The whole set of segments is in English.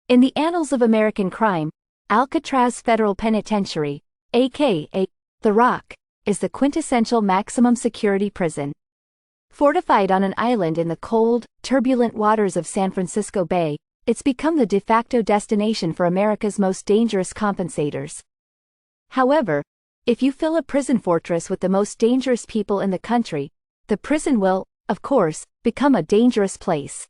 In the annals of American crime, Alcatraz Federal Penitentiary, aka The Rock, is the quintessential maximum security prison. Fortified on an island in the cold, turbulent waters of San Francisco Bay, it's become the de facto destination for America's most dangerous compensators. However, if you fill a prison fortress with the most dangerous people in the country, the prison will, of course, become a dangerous place.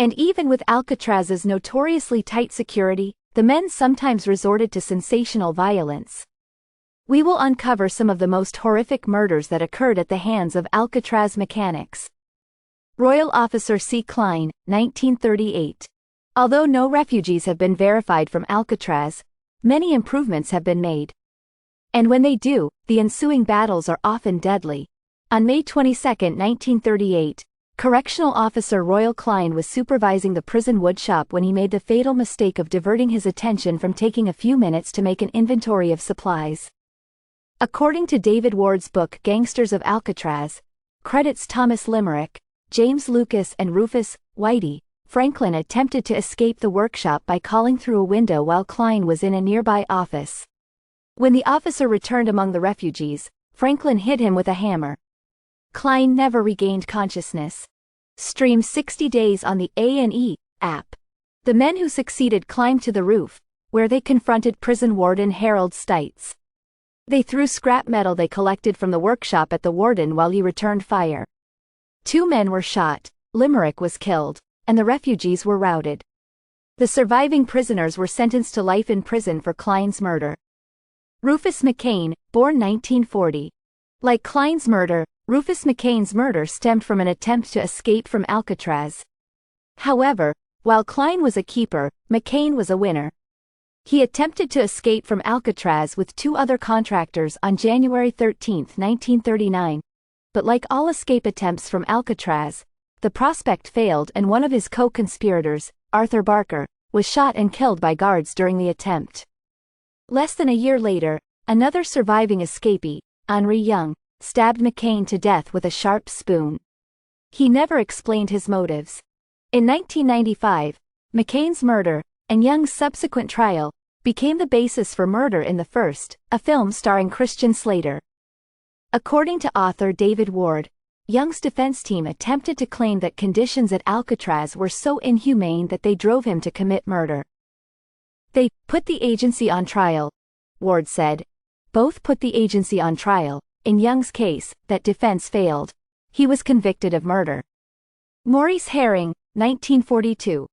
And even with Alcatraz's notoriously tight security, the men sometimes resorted to sensational violence. We will uncover some of the most horrific murders that occurred at the hands of Alcatraz mechanics. Royal Officer C. Klein, 1938. Although no refugees have been verified from Alcatraz, many improvements have been made. And when they do, the ensuing battles are often deadly. On May 22, 1938, Correctional Officer Royal Klein was supervising the prison woodshop when he made the fatal mistake of diverting his attention from taking a few minutes to make an inventory of supplies. According to David Ward's book Gangsters of Alcatraz, credits Thomas Limerick, James Lucas and Rufus Whitey, Franklin attempted to escape the workshop by calling through a window while Klein was in a nearby office. When the officer returned among the refugees, Franklin hit him with a hammer. Klein never regained consciousness. Stream 60 days on the A&E app. The men who succeeded climbed to the roof, where they confronted prison warden Harold Stites. They threw scrap metal they collected from the workshop at the warden while he returned fire. 2 men were shot, Limerick was killed, and the refugees were routed. The surviving prisoners were sentenced to life in prison for Klein's murder. Rufus McCain, born 1940. Like Klein's murder, Rufus McCain's murder stemmed from an attempt to escape from Alcatraz. However, while Klein was a keeper, McCain was a winner. He attempted to escape from Alcatraz with 2 other contractors on January 13, 1939. But like all escape attempts from Alcatraz, the prospect failed and one of his co-conspirators, Arthur Barker, was shot and killed by guards during the attempt. Less than a year later, another surviving escapee, Henri Young, stabbed McCain to death with a sharp spoon. He never explained his motives. In 1995, McCain's murder, and Young's subsequent trial, became the basis for Murder in the First, a film starring Christian Slater. According to author David Ward, Young's defense team attempted to claim that conditions at Alcatraz were so inhumane that they drove him to commit murder. They put the agency on trial, Ward said. Both put the agency on trial. In Young's case, that defense failed. He was convicted of murder. Maurice Herring, 1942.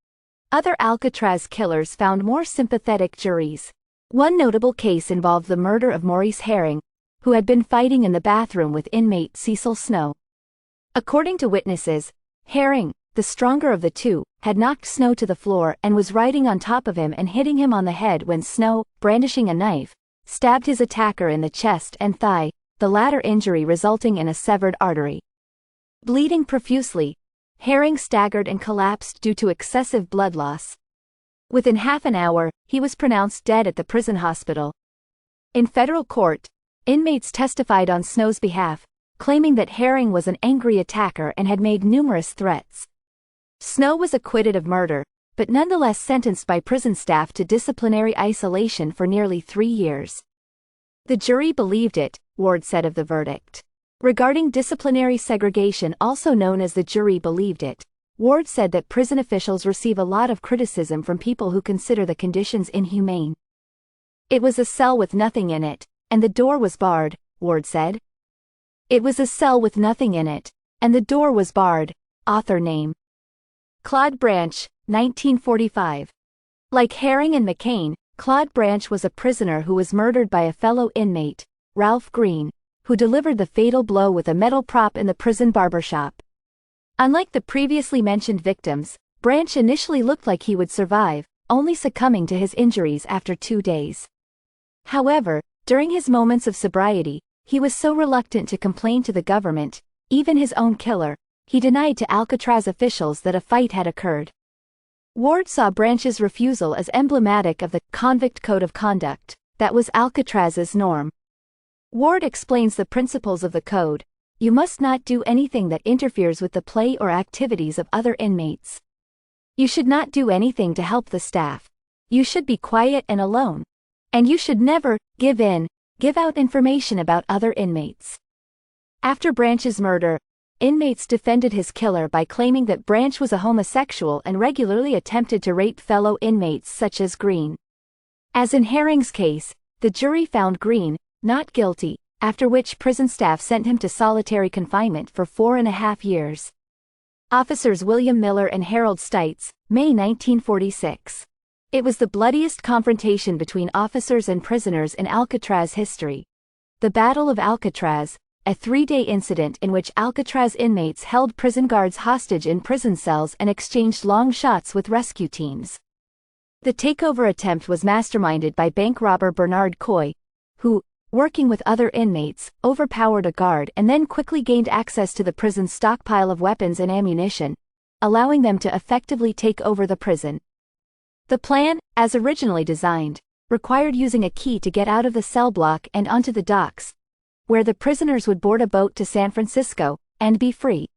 Other Alcatraz killers found more sympathetic juries. One notable case involved the murder of Maurice Herring, who had been fighting in the bathroom with inmate Cecil Snow. According to witnesses, Herring, the stronger of the two, had knocked Snow to the floor and was riding on top of him and hitting him on the head when Snow, brandishing a knife, stabbed his attacker in the chest and thigh, the latter injury resulting in a severed artery. Bleeding profusely, Herring staggered and collapsed due to excessive blood loss. Within half an hour, he was pronounced dead at the prison hospital. In federal court, inmates testified on Snow's behalf, claiming that Herring was an angry attacker and had made numerous threats. Snow was acquitted of murder, but nonetheless sentenced by prison staff to disciplinary isolation for nearly 3 years. The jury believed it, Ward said of the verdict. Regarding disciplinary segregation, also known as the jury believed it, Ward said that prison officials receive a lot of criticism from people who consider the conditions inhumane. It was a cell with nothing in it, and the door was barred, Ward said. It was a cell with nothing in it, and the door was barred. Author name: Claude Branch, 1945. Like Herring and McCain, Claude Branch was a prisoner who was murdered by a fellow inmate, Ralph Green, who delivered the fatal blow with a metal prop in the prison barbershop. Unlike the previously mentioned victims, Branch initially looked like he would survive, only succumbing to his injuries after 2 days. However, during his moments of sobriety, he was so reluctant to complain to the government, even his own killer, he denied to Alcatraz officials that a fight had occurred. Ward saw Branch's refusal as emblematic of the convict code of conduct that was Alcatraz's norm. Ward explains the principles of the code: you must not do anything that interferes with the play or activities of other inmates. You should not do anything to help the staff. You should be quiet and alone. And you should never give out information about other inmates. After Branch's murder, inmates defended his killer by claiming that Branch was a homosexual and regularly attempted to rape fellow inmates such as Green. As in Herring's case, the jury found Green not guilty, after which prison staff sent him to solitary confinement for 4.5 years. Officers William Miller and Harold Stites, May 1946. It was the bloodiest confrontation between officers and prisoners in Alcatraz history. The Battle of Alcatraz, a 3-day incident in which Alcatraz inmates held prison guards hostage in prison cells and exchanged long shots with rescue teams. The takeover attempt was masterminded by bank robber Bernard Coy, who, working with other inmates, overpowered a guard and then quickly gained access to the prison's stockpile of weapons and ammunition, allowing them to effectively take over the prison. The plan, as originally designed, required using a key to get out of the cell block and onto the docks, where the prisoners would board a boat to San Francisco and be free.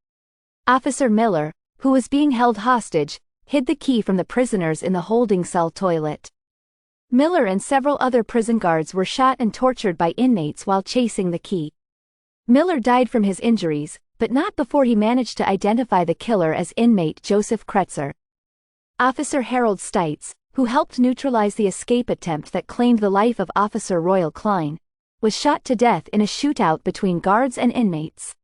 Officer Miller, who was being held hostage, hid the key from the prisoners in the holding cell toilet. Miller and several other prison guards were shot and tortured by inmates while chasing the key. Miller died from his injuries, but not before he managed to identify the killer as inmate Joseph Kretzer. Officer Harold Stites, who helped neutralize the escape attempt that claimed the life of Officer Royal Klein, was shot to death in a shootout between guards and inmates.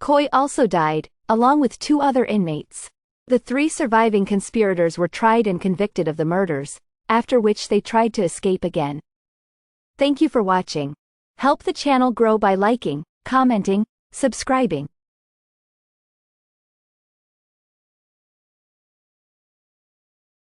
Coy also died, along with 2 other inmates. The 3 surviving conspirators were tried and convicted of the murders, after which they tried to escape again. Thank you for watching. Help the channel grow by liking, commenting, subscribing.